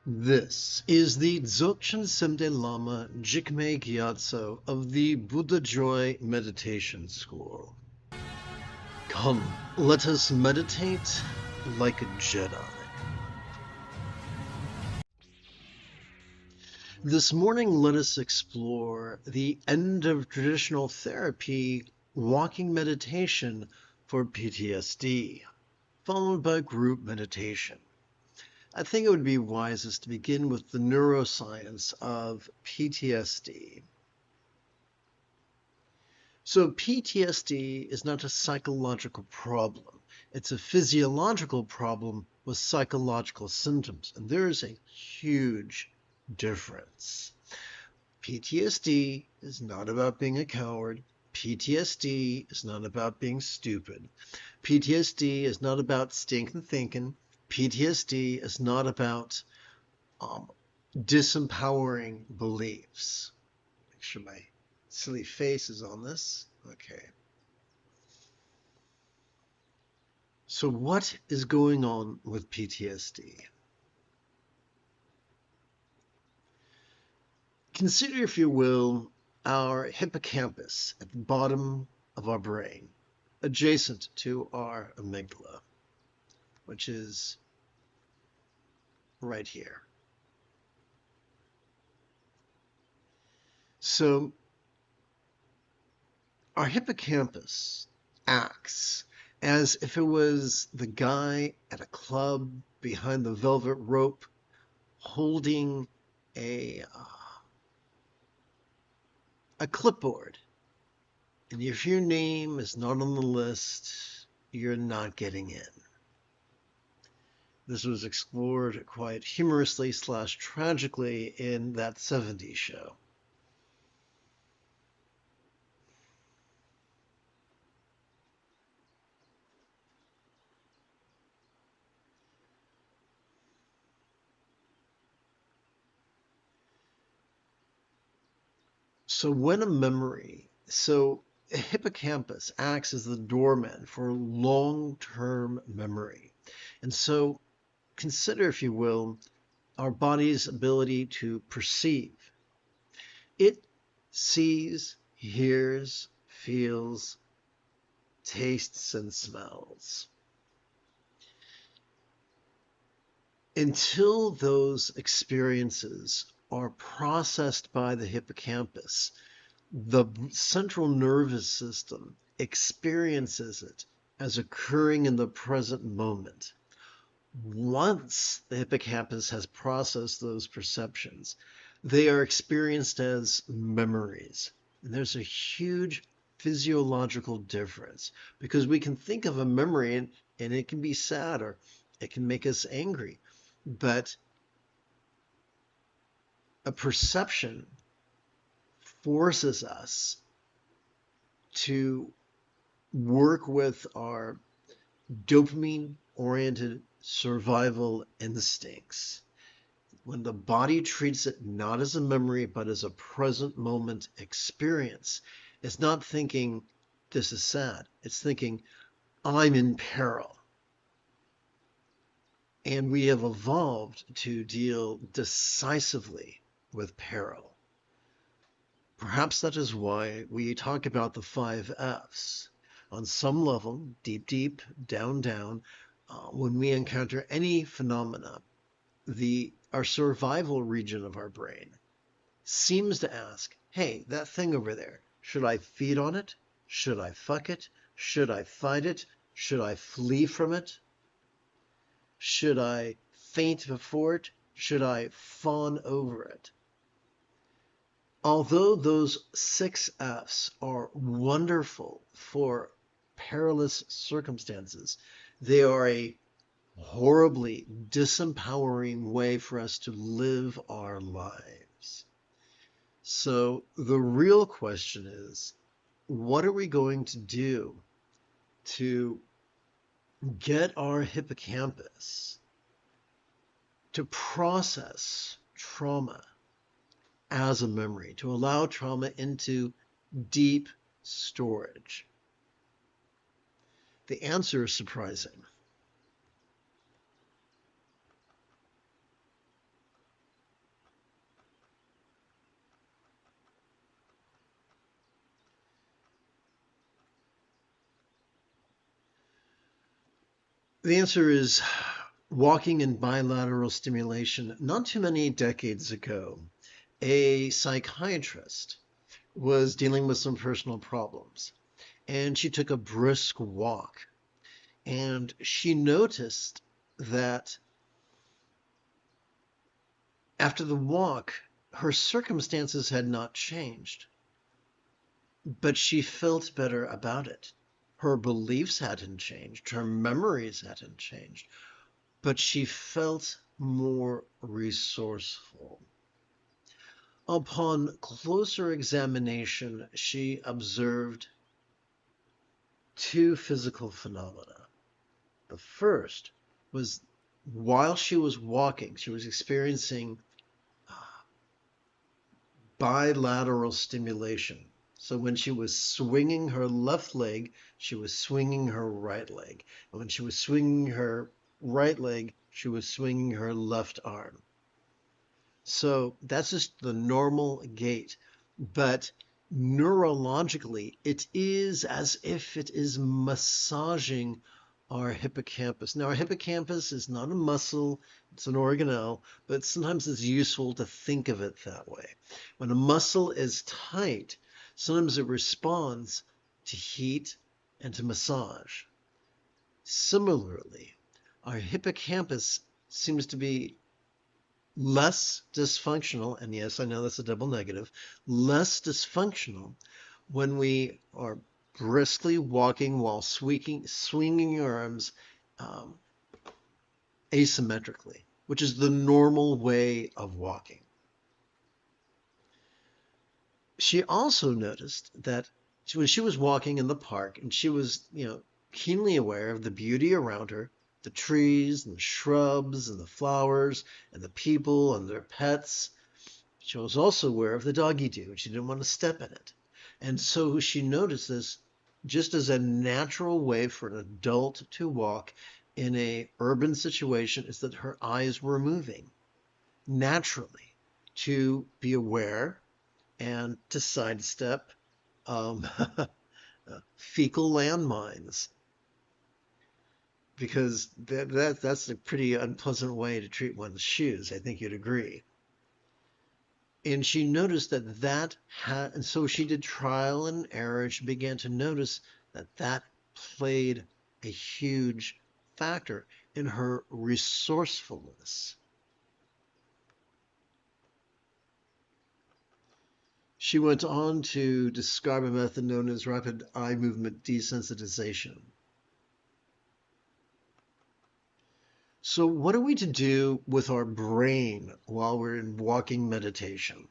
This is the Dzogchen Semde Lama Jigme Gyatso of the Buddha Joy Meditation School. Come, let us meditate like a Jedi. This morning, let us explore the end of traditional therapy, walking meditation for PTSD, followed by group meditation. I think it would be wisest to begin with the neuroscience of PTSD. So PTSD is not a psychological problem. It's a physiological problem with psychological symptoms. And there is a huge difference. PTSD is not about being a coward. PTSD is not about being stupid. PTSD is not about stinking thinking. PTSD is not about disempowering beliefs. Make sure my silly face is on this. Okay. So what is going on with PTSD? Consider, if you will, our hippocampus at the bottom of our brain, adjacent to our amygdala, which is right here. So our hippocampus acts as if it was the guy at a club behind the velvet rope holding a clipboard. And if your name is not on the list, you're not getting in. This was explored quite humorously / tragically in that 70s show. So when a memory, a hippocampus acts as the doorman for long-term memory. And so consider, if you will, our body's ability to perceive. It sees, hears, feels, tastes, and smells. Until those experiences are processed by the hippocampus, the central nervous system experiences it as occurring in the present moment. Once the hippocampus has processed those perceptions, they are experienced as memories. And there's a huge physiological difference because we can think of a memory and it can be sad or it can make us angry, but a perception forces us to work with our dopamine-oriented survival instincts. When the body treats it not as a memory, but as a present moment experience, it's not thinking, this is sad. It's thinking, I'm in peril. And we have evolved to deal decisively with peril. Perhaps that is why we talk about the 5 F's. On some level, deep, down, when we encounter any phenomena, our survival region of our brain seems to ask, hey, that thing over there, should I feed on it? Should I fuck it? Should I fight it? Should I flee from it? Should I faint before it? Should I fawn over it? Although those 6 F's are wonderful for perilous circumstances, they are a horribly disempowering way for us to live our lives. So the real question is, what are we going to do to get our hippocampus to process trauma as a memory, to allow trauma into deep storage? The answer is surprising. The answer is walking in bilateral stimulation. Not too many decades ago, a psychiatrist was dealing with some personal problems, and she took a brisk walk, and she noticed that after the walk, her circumstances had not changed, but she felt better about it. Her beliefs hadn't changed, her memories hadn't changed, but she felt more resourceful. Upon closer examination, she observed two physical phenomena. The first was while she was walking, she was experiencing bilateral stimulation. So when she was swinging her left leg, she was swinging her right leg. And when she was swinging her right leg, she was swinging her left arm. So that's just the normal gait. But neurologically, it is as if it is massaging our hippocampus. Now, our hippocampus is not a muscle, it's an organelle, but sometimes it's useful to think of it that way. When a muscle is tight, sometimes it responds to heat and to massage. Similarly, our hippocampus seems to be less dysfunctional, and yes, I know that's a double negative, less dysfunctional when we are briskly walking while swinging your arms asymmetrically, which is the normal way of walking. She also noticed that when she was walking in the park and she was, keenly aware of the beauty around her, the trees and the shrubs and the flowers and the people and their pets, she was also aware of the doggy do, and she didn't want to step in it. And so she noticed this just as a natural way for an adult to walk in a urban situation is that her eyes were moving naturally to be aware and to sidestep fecal landmines, because that's a pretty unpleasant way to treat one's shoes. I think you'd agree. And she noticed and so she did trial and error. She began to notice that played a huge factor in her resourcefulness. She went on to describe a method known as rapid eye movement desensitization. So what are we to do with our brain while we're in walking meditation?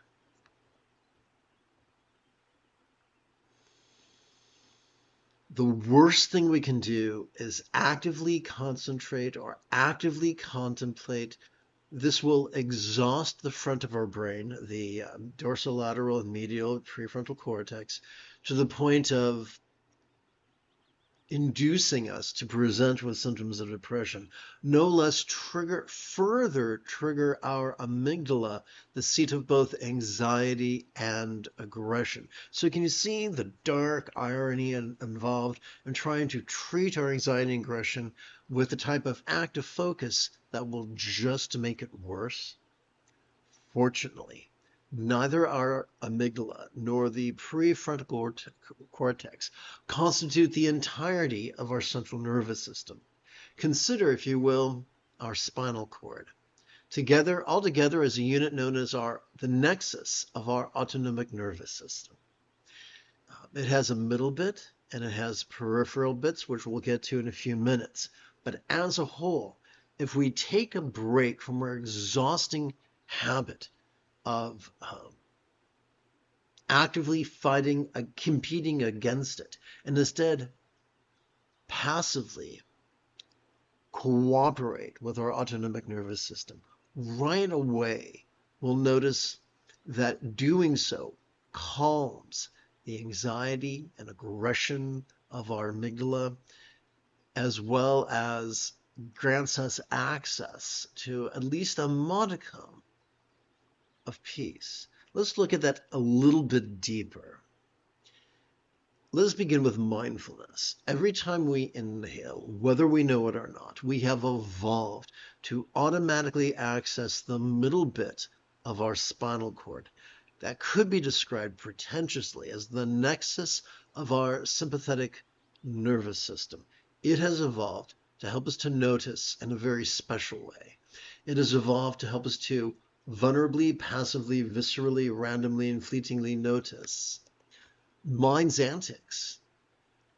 The worst thing we can do is actively concentrate or actively contemplate. This will exhaust the front of our brain, the dorsolateral and medial prefrontal cortex, to the point of inducing us to present with symptoms of depression. No less further trigger our amygdala, the seat of both anxiety and aggression. So can you see the dark irony involved in trying to treat our anxiety and aggression with the type of active focus that will just make it worse? Fortunately, neither our amygdala nor the prefrontal cortex constitute the entirety of our central nervous system. Consider, if you will, our spinal cord. Altogether as a unit known as the nexus of our autonomic nervous system. It has a middle bit and it has peripheral bits, which we'll get to in a few minutes. But as a whole, if we take a break from our exhausting habit of actively competing against it, and instead passively cooperate with our autonomic nervous system, right away we'll notice that doing so calms the anxiety and aggression of our amygdala, as well as grants us access to at least a modicum of peace. Let's look at that a little bit deeper. Let's begin with mindfulness. Every time we inhale, whether we know it or not, we have evolved to automatically access the middle bit of our spinal cord. That could be described pretentiously as the nexus of our sympathetic nervous system. It has evolved to help us to notice in a very special way. It has evolved to help us to vulnerably, passively, viscerally, randomly, and fleetingly notice mind's antics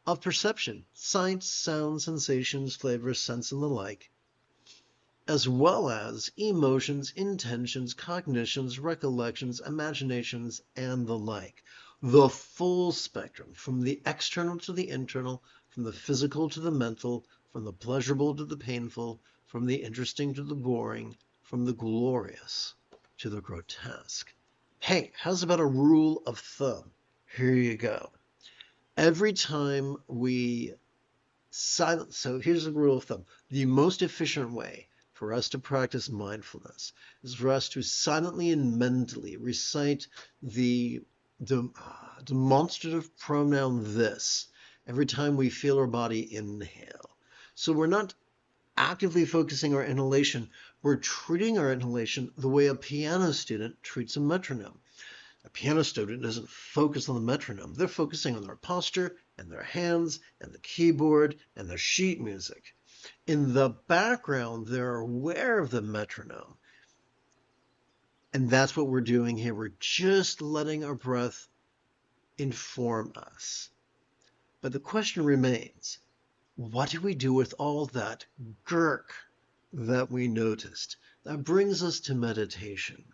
of perception, sights, sounds, sensations, flavors, scents, and the like, as well as emotions, intentions, cognitions, recollections, imaginations, and the like. The full spectrum, from the external to the internal, from the physical to the mental, from the pleasurable to the painful, from the interesting to the boring, from the glorious to the grotesque. Hey, how's about a rule of thumb? Here you go. Every time we silence, so here's a rule of thumb. The most efficient way for us to practice mindfulness is for us to silently and mentally recite the demonstrative pronoun this every time we feel our body inhale. So we're not actively focusing our inhalation, we're treating our inhalation the way a piano student treats a metronome. A piano student doesn't focus on the metronome. They're focusing on their posture and their hands and the keyboard and the sheet music. In the background, they're aware of the metronome. And that's what we're doing here. We're just letting our breath inform us. But the question remains, what do we do with all that gurk that we noticed? That brings us to meditation.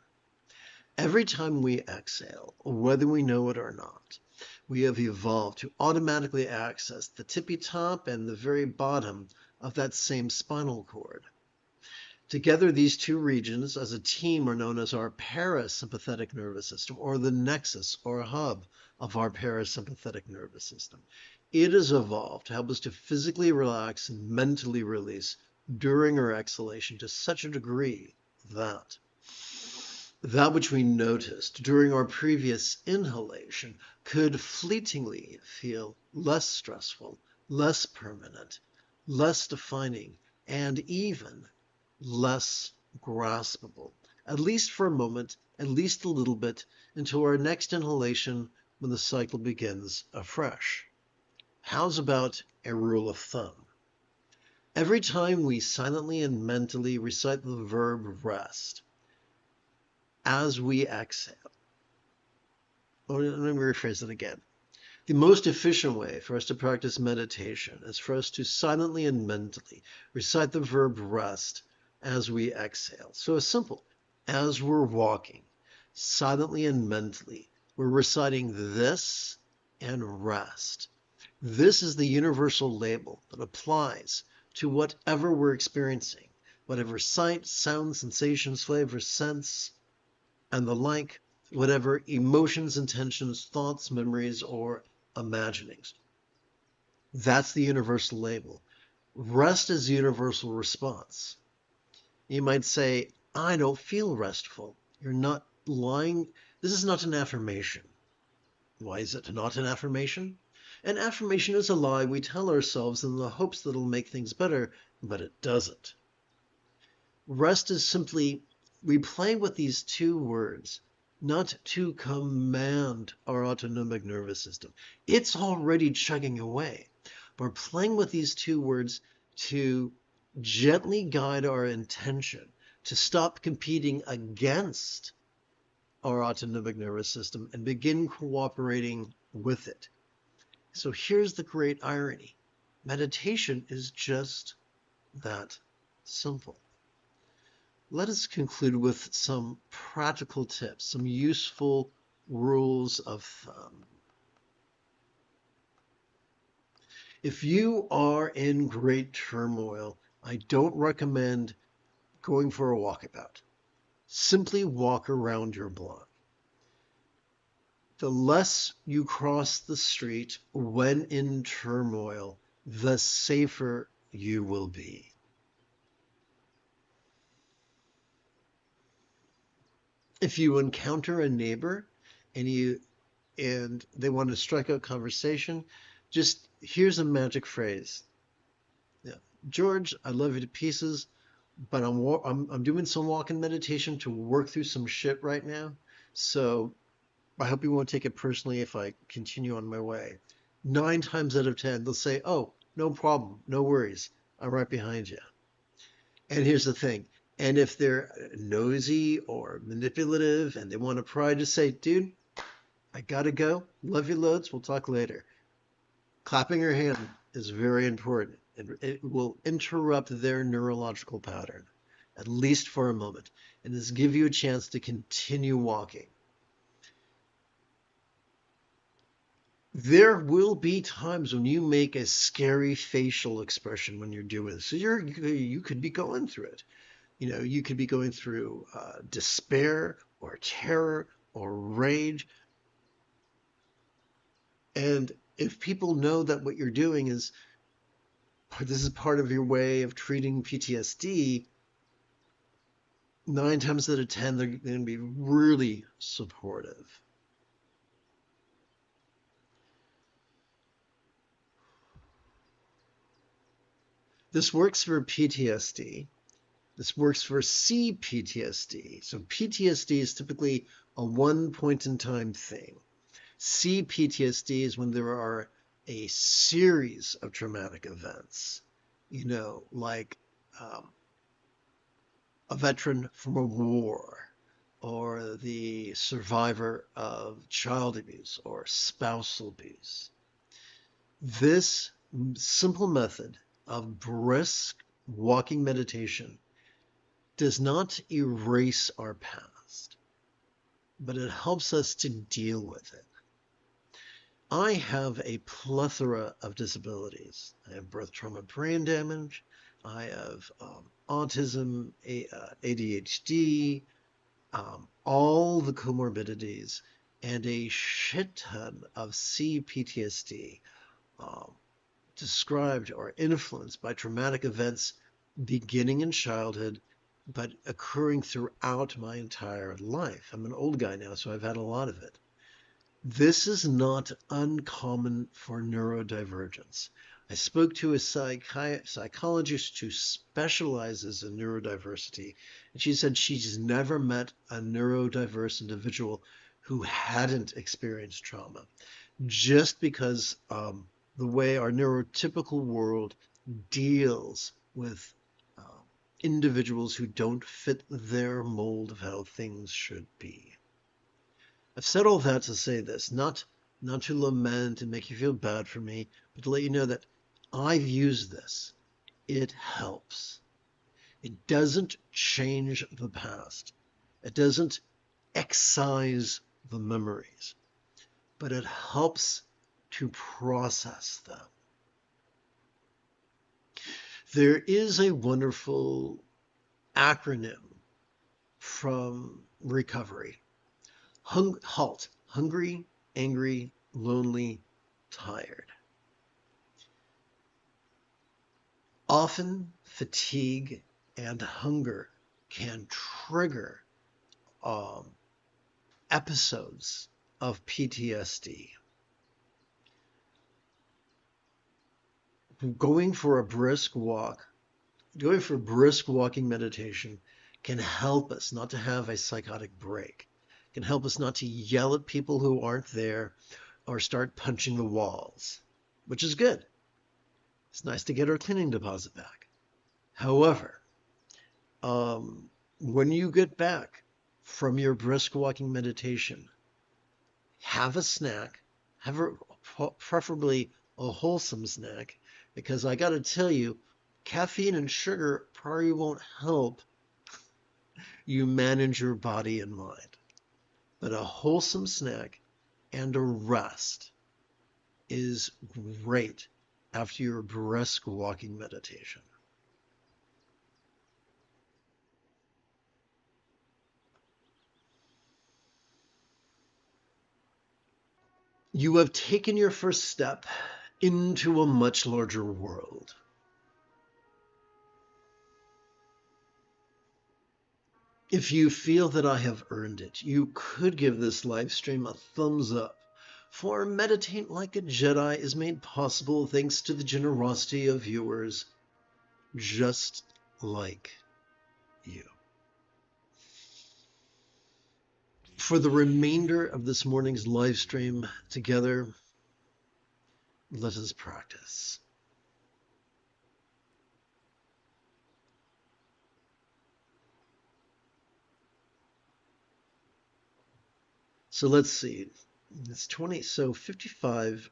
Every time we exhale, whether we know it or not, we have evolved to automatically access the tippy top and the very bottom of that same spinal cord. Together, these two regions as a team are known as our parasympathetic nervous system, or the nexus or hub of our parasympathetic nervous system. It has evolved to help us to physically relax and mentally release during our exhalation to such a degree that which we noticed during our previous inhalation could fleetingly feel less stressful, less permanent, less defining, and even less graspable, at least for a moment, at least a little bit, until our next inhalation when the cycle begins afresh. How's about a rule of thumb? Every time we silently and mentally recite the verb rest, as we exhale. Let me rephrase it again. The most efficient way for us to practice meditation is for us to silently and mentally recite the verb rest as we exhale. So it's simple. As we're walking, silently and mentally, we're reciting this and rest. This is the universal label that applies to whatever we're experiencing, whatever sight, sound, sensations, flavors, scents, and the like, whatever emotions, intentions, thoughts, memories, or imaginings. That's the universal label. Rest is universal response. You might say, I don't feel restful. You're not lying. This is not an affirmation. Why is it not an affirmation? An affirmation is a lie we tell ourselves in the hopes that it'll make things better, but it doesn't. Rest is simply, we play with these two words, not to command our autonomic nervous system. It's already chugging away. We're playing with these two words to gently guide our intention to stop competing against our autonomic nervous system and begin cooperating with it. So here's the great irony. Meditation is just that simple. Let us conclude with some practical tips, some useful rules of thumb. If you are in great turmoil, I don't recommend going for a walkabout. Simply walk around your block. The less you cross the street when in turmoil, the safer you will be. If you encounter a neighbor and you and they want to strike out conversation, just here's a magic phrase. Yeah. George, I love you to pieces, but I'm doing some walking meditation to work through some shit right now. So I hope you won't take it personally if I continue on my way. 9 times out of 10, they'll say, "Oh, no problem, no worries. I'm right behind you." And here's the thing. And if they're nosy or manipulative and they want to pry, just say, "Dude, I gotta go. Love you loads. We'll talk later." Clapping your hand is very important. It will interrupt their neurological pattern, at least for a moment, and this give you a chance to continue walking. There will be times when you make a scary facial expression when you're doing this. So you could be going through it. You could be going through despair or terror or rage. And if people know that what you're doing is this is part of your way of treating PTSD, 9 times out of 10, they're going to be really supportive. This works for PTSD. This works for CPTSD. So PTSD is typically a one point in time thing. CPTSD is when there are a series of traumatic events, like a veteran from a war, or the survivor of child abuse or spousal abuse. This simple method of brisk walking meditation does not erase our past, but it helps us to deal with it. I have a plethora of disabilities. I have birth trauma brain damage. I have autism, ADHD, all the comorbidities, and a shit ton of CPTSD described or influenced by traumatic events beginning in childhood, but occurring throughout my entire life. I'm an old guy now, so I've had a lot of it. This is not uncommon for neurodivergence. I spoke to a psychologist who specializes in neurodiversity, and she said she's never met a neurodiverse individual who hadn't experienced trauma, just because the way our neurotypical world deals with individuals who don't fit their mold of how things should be. I've said all that to say this, not to lament and make you feel bad for me, but to let you know that I've used this. It helps. It doesn't change the past. It doesn't excise the memories, but it helps to process them. There is a wonderful acronym from recovery. HALT. Hungry, angry, lonely, tired. Often fatigue and hunger can trigger episodes of PTSD. Going for a brisk walking meditation can help us not to have a psychotic break. Can help us not to yell at people who aren't there or start punching the walls, which is good. It's nice to get our cleaning deposit back. However, when you get back from your brisk walking meditation, have a snack, preferably a wholesome snack, because I got to tell you, caffeine and sugar probably won't help you manage your body and mind. But a wholesome snack and a rest is great after your brisk walking meditation. You have taken your first step into a much larger world. If you feel that I have earned it, you could give this live stream a thumbs up For Meditate Like a Jedi is made possible thanks to the generosity of viewers just like you. For the remainder of this morning's live stream together, let us practice. So let's see. It's 20, so 55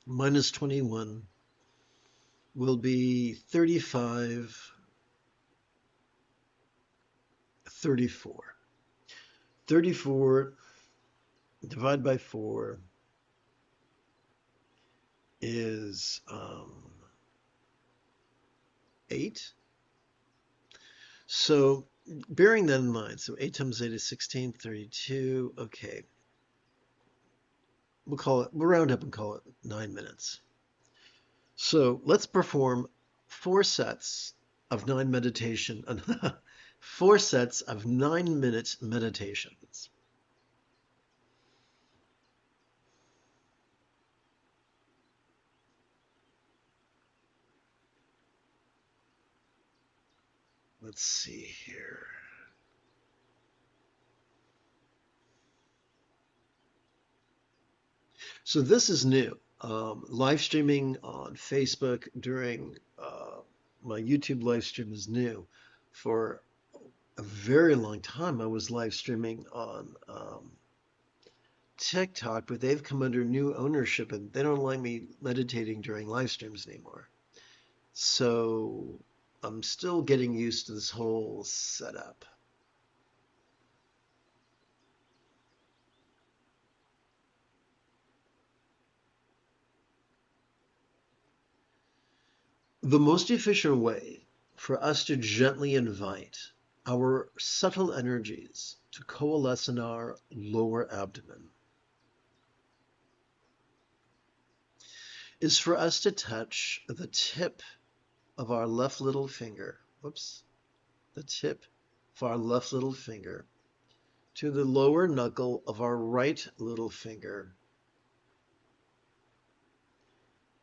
minus 21 will be 35, 34. 34 divided by 4 is 8. So bearing that in mind, so 8 times 8 is 16, 32. Okay. We'll round up and call it 9 minutes. So let's perform 4 sets of 9 meditation, 4 sets of 9-minute meditations. Let's see here. So this is new. Live streaming on Facebook during my YouTube live stream is new. For a very long time, I was live streaming on TikTok, but they've come under new ownership and they don't like me meditating during live streams anymore. So I'm still getting used to this whole setup. The most efficient way for us to gently invite our subtle energies to coalesce in our lower abdomen is for us to touch the tip of our left little finger, the tip of our left little finger to the lower knuckle of our right little finger.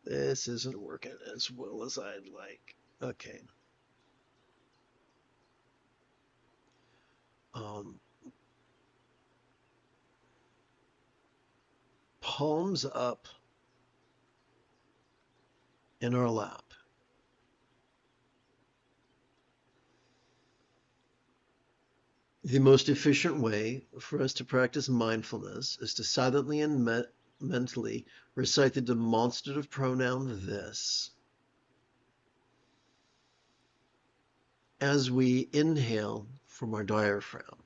This isn't working as well as I'd like. Okay. Palms up in our lap. The most efficient way for us to practice mindfulness is to silently and mentally recite the demonstrative pronoun this as we inhale from our diaphragm.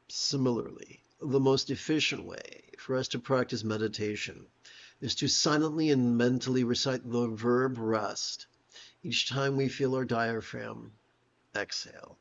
Similarly, the most efficient way for us to practice meditation is to silently and mentally recite the verb rest each time we feel our diaphragm exhale.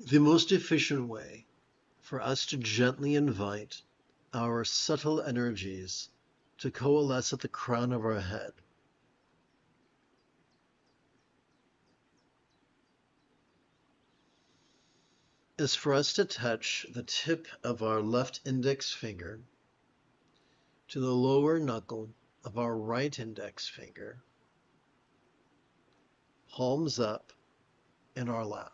The most efficient way for us to gently invite our subtle energies to coalesce at the crown of our head is for us to touch the tip of our left index finger to the lower knuckle of our right index finger, palms up in our lap.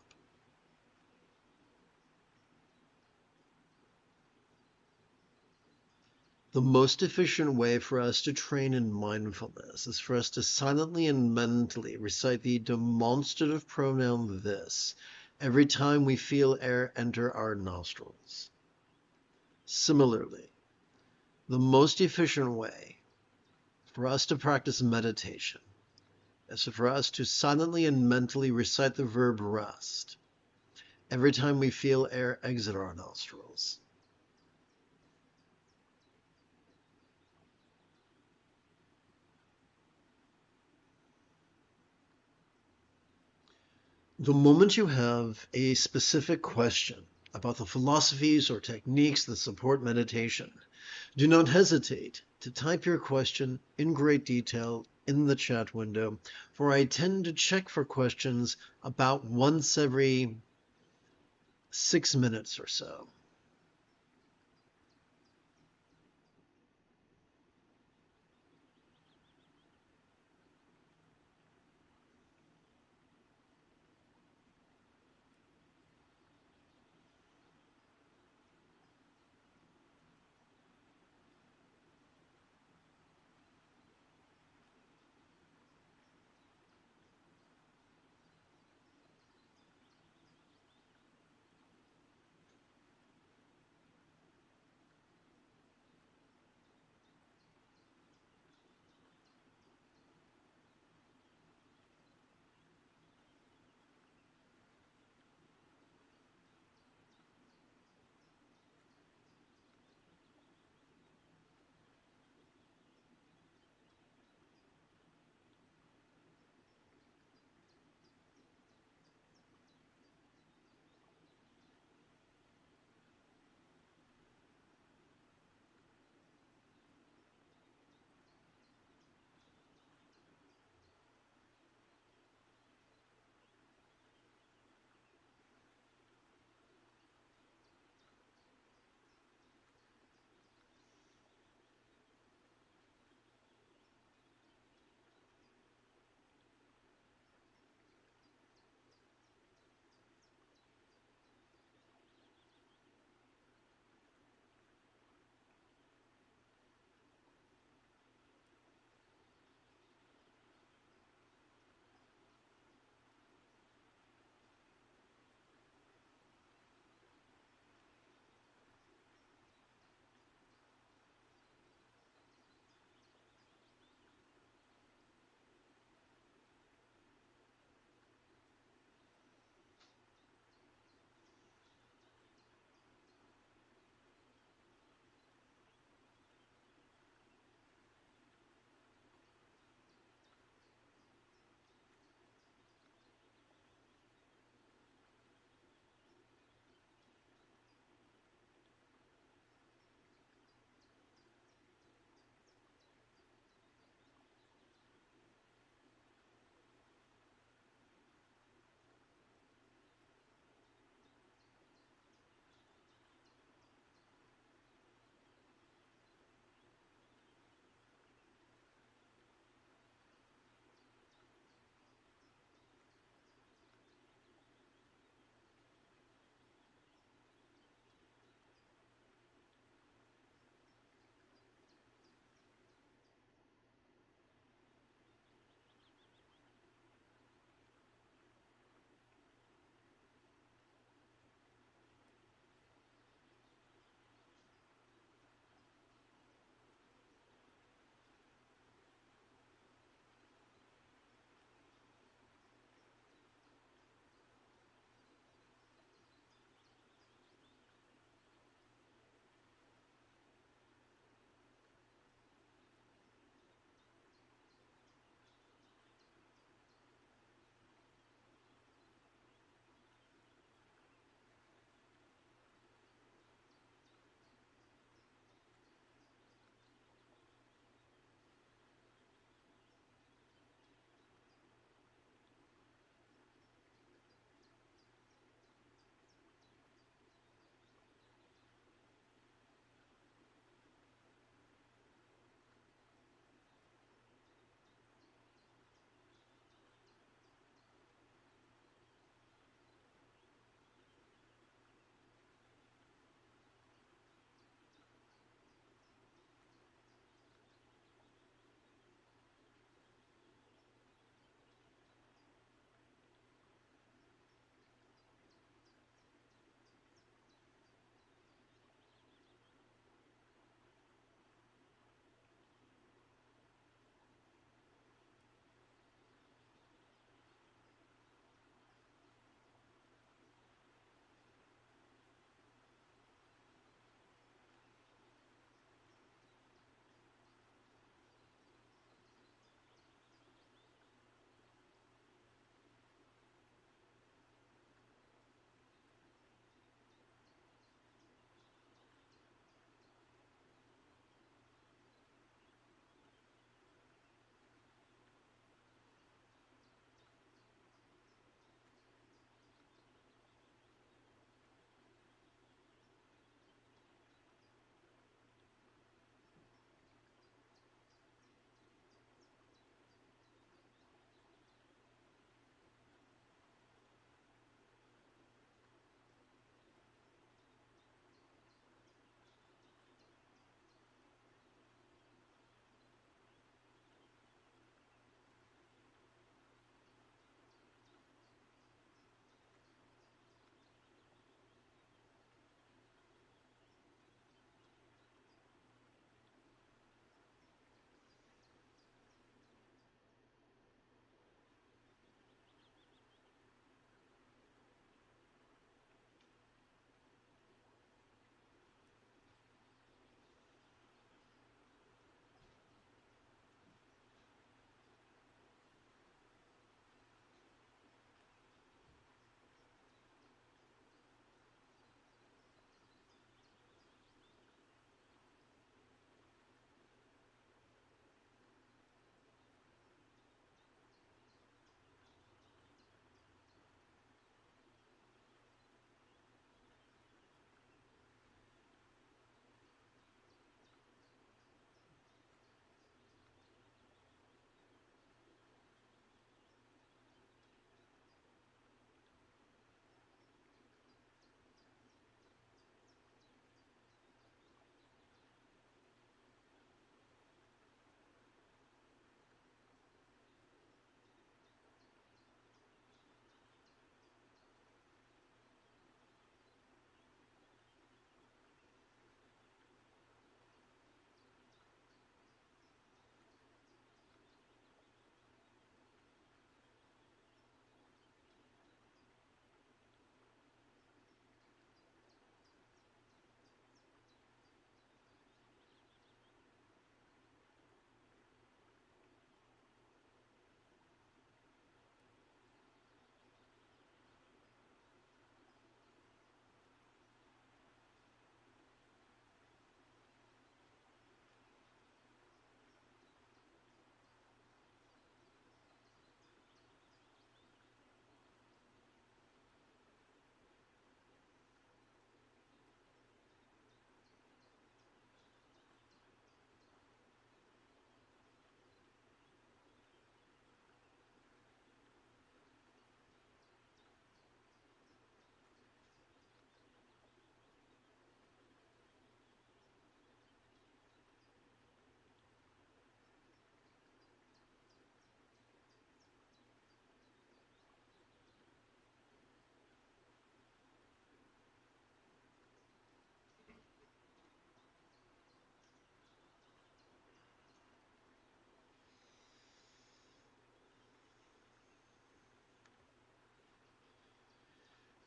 The most efficient way for us to train in mindfulness is for us to silently and mentally recite the demonstrative pronoun this every time we feel air enter our nostrils. Similarly, the most efficient way for us to practice meditation is for us to silently and mentally recite the verb rest every time we feel air exit our nostrils. The moment you have a specific question about the philosophies or techniques that support meditation, do not hesitate to type your question in great detail in the chat window, for I tend to check for questions about once every 6 minutes or so.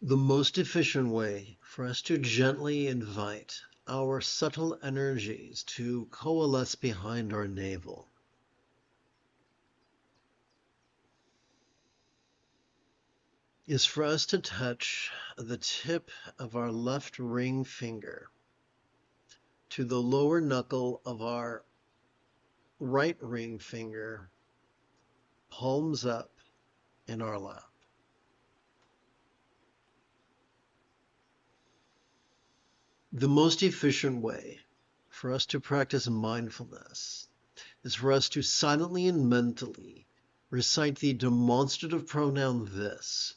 The most efficient way for us to gently invite our subtle energies to coalesce behind our navel is for us to touch the tip of our left ring finger to the lower knuckle of our right ring finger, palms up in our lap. The most efficient way for us to practice mindfulness is for us to silently and mentally recite the demonstrative pronoun this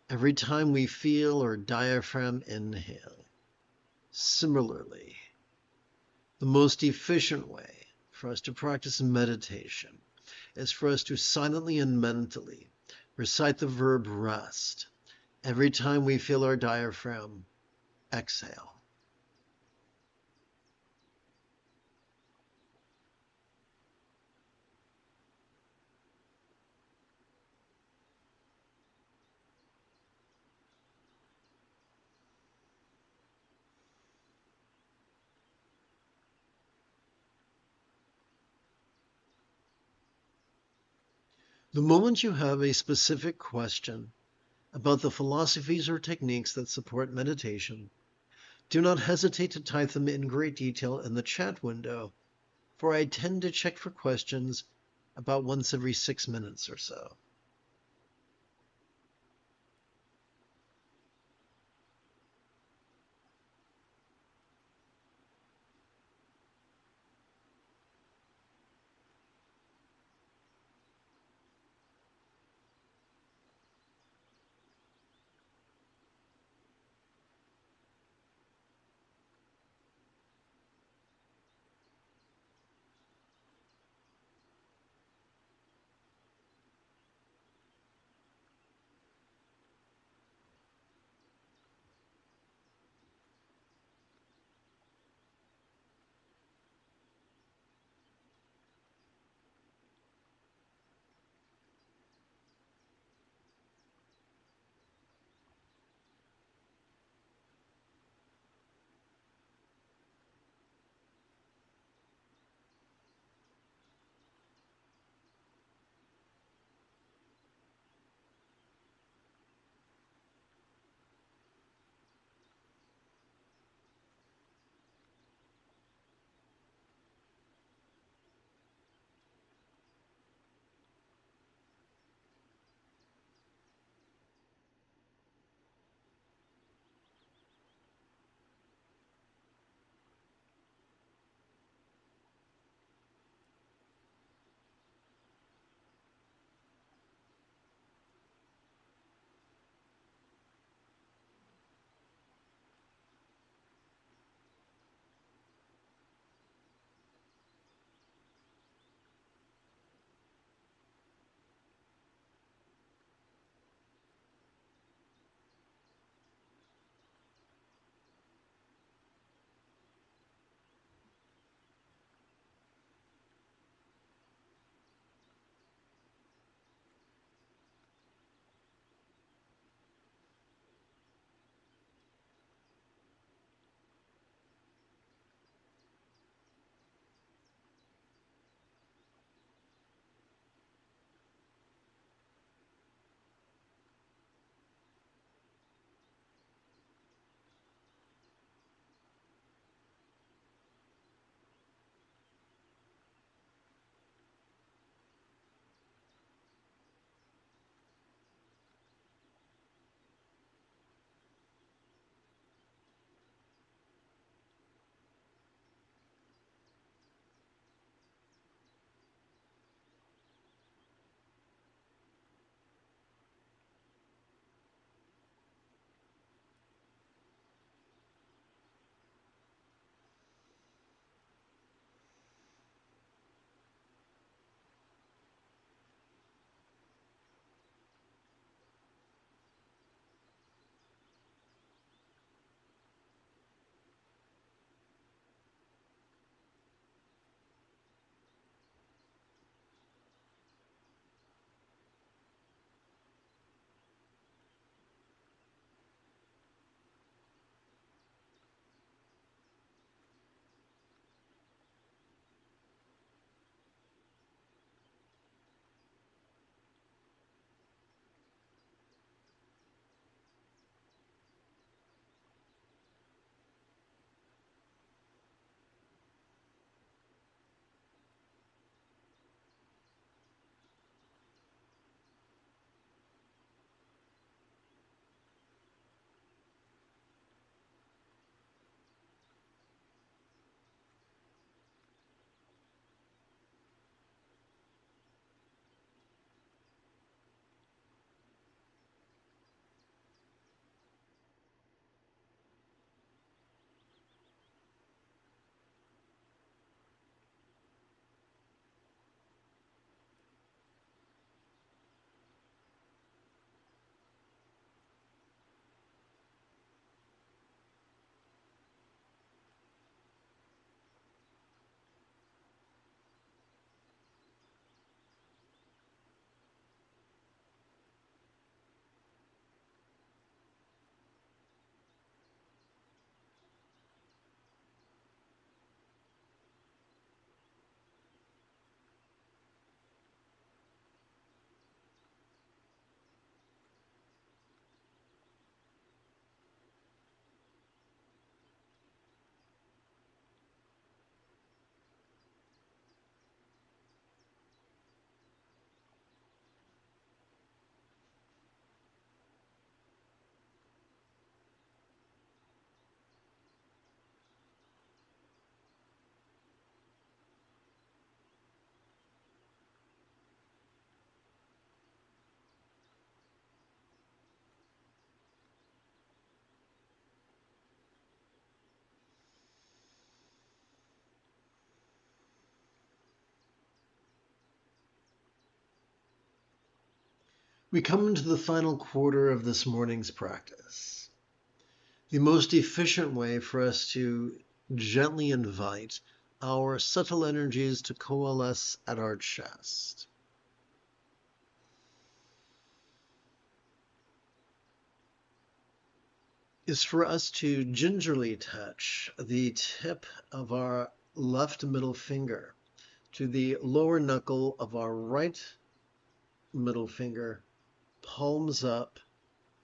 every time we feel our diaphragm inhale. Similarly, the most efficient way for us to practice meditation is for us to silently and mentally recite the verb rest every time we feel our diaphragm exhale. The moment you have a specific question about the philosophies or techniques that support meditation, do not hesitate to type them in great detail in the chat window, for I tend to check for questions about once every 6 minutes or so. We come into the final quarter of this morning's practice. The most efficient way for us to gently invite our subtle energies to coalesce at our chest is for us to gingerly touch the tip of our left middle finger to the lower knuckle of our right middle finger, palms up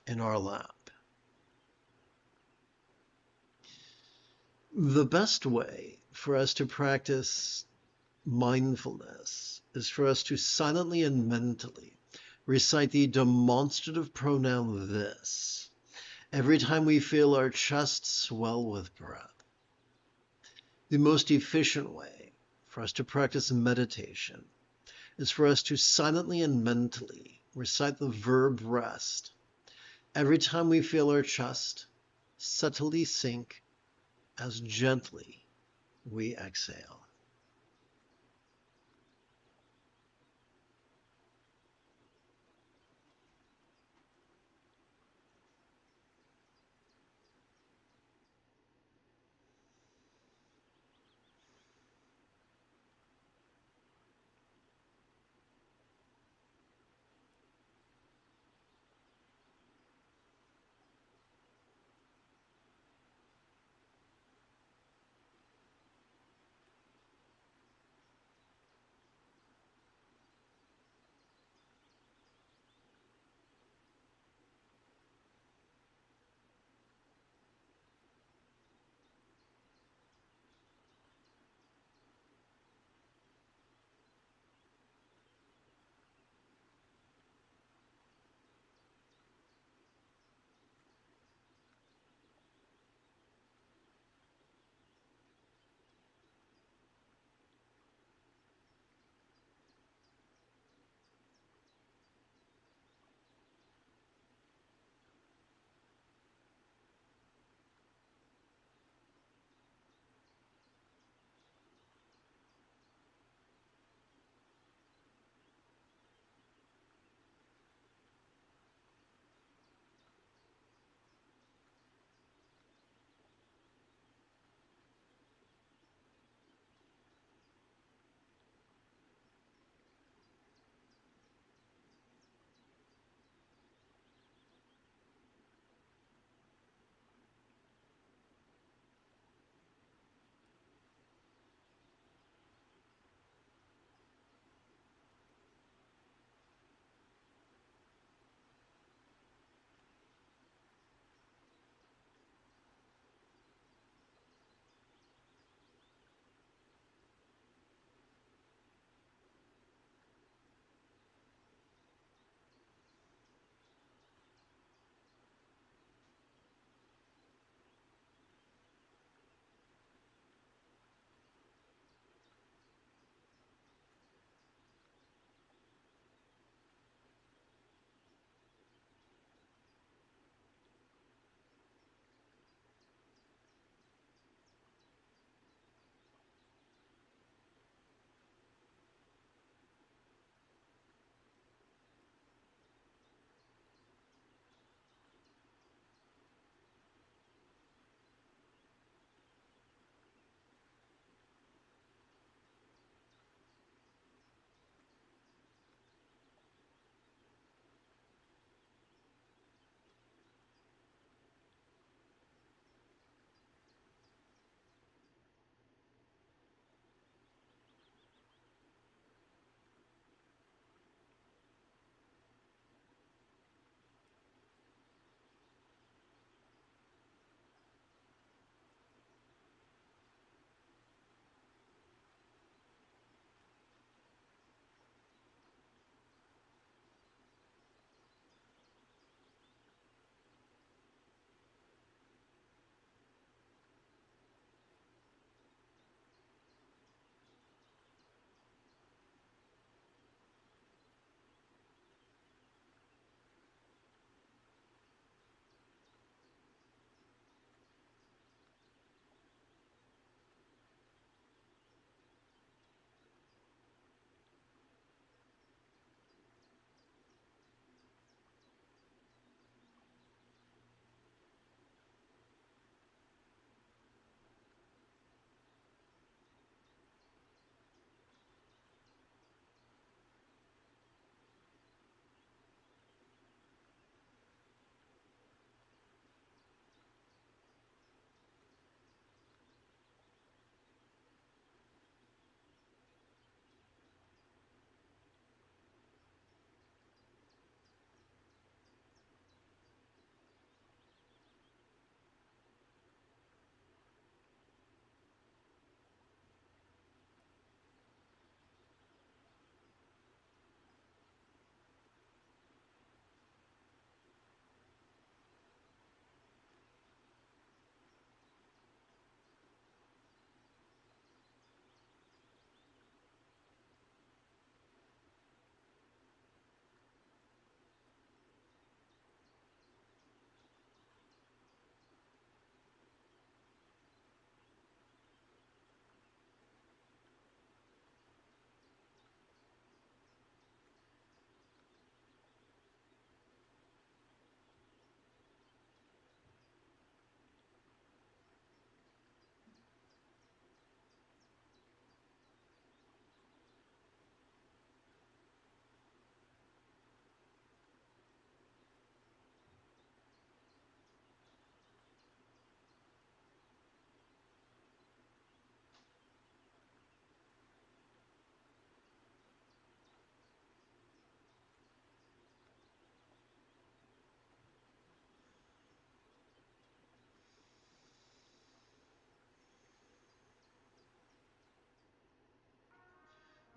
in our lap. The best way for us to practice mindfulness is for us to silently and mentally recite the demonstrative pronoun this every time we feel our chest swell with breath. The most efficient way for us to practice meditation is for us to silently and mentally recite the verb rest every time we feel our chest subtly sink as gently we exhale.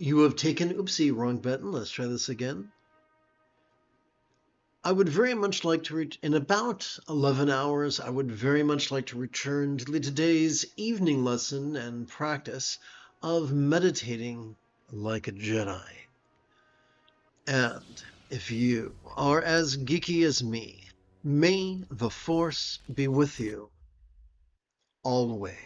You have taken, oopsie, wrong button. Let's try this again. I would very much like to, in about 11 hours, I would very much like to return to today's evening lesson and practice of meditating like a Jedi. And if you are as geeky as me, may the Force be with you always.